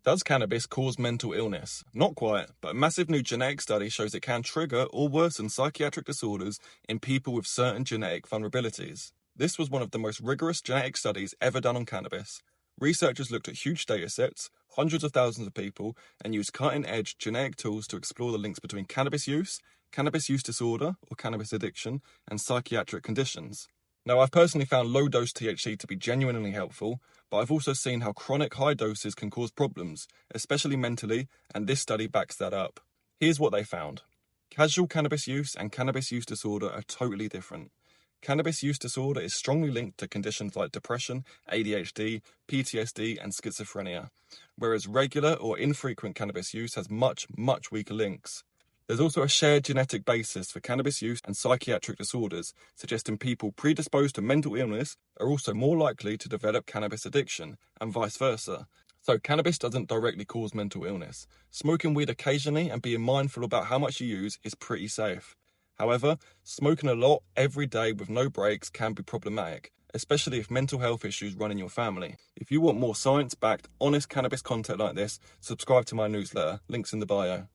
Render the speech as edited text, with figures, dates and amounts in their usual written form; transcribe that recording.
Does cannabis cause mental illness? Not quite, but a massive new genetic study shows it can trigger or worsen psychiatric disorders in people with certain genetic vulnerabilities. This was one of the most rigorous genetic studies ever done on cannabis. Researchers looked at huge data sets, hundreds of thousands of people, and used cutting-edge genetic tools to explore the links between cannabis use disorder or cannabis addiction, and psychiatric conditions. Now, I've personally found low-dose THC to be genuinely helpful, but I've also seen how chronic high doses can cause problems, especially mentally, and this study backs that up. Here's what they found. Casual cannabis use and cannabis use disorder are totally different. Cannabis use disorder is strongly linked to conditions like depression, ADHD, PTSD, and schizophrenia, whereas regular or infrequent cannabis use has much, much weaker links. There's also a shared genetic basis for cannabis use and psychiatric disorders, suggesting people predisposed to mental illness are also more likely to develop cannabis addiction, and vice versa. So cannabis doesn't directly cause mental illness. Smoking weed occasionally and being mindful about how much you use is pretty safe. However, smoking a lot every day with no breaks can be problematic, especially if mental health issues run in your family. If you want more science-backed, honest cannabis content like this, subscribe to my newsletter. Links in the bio.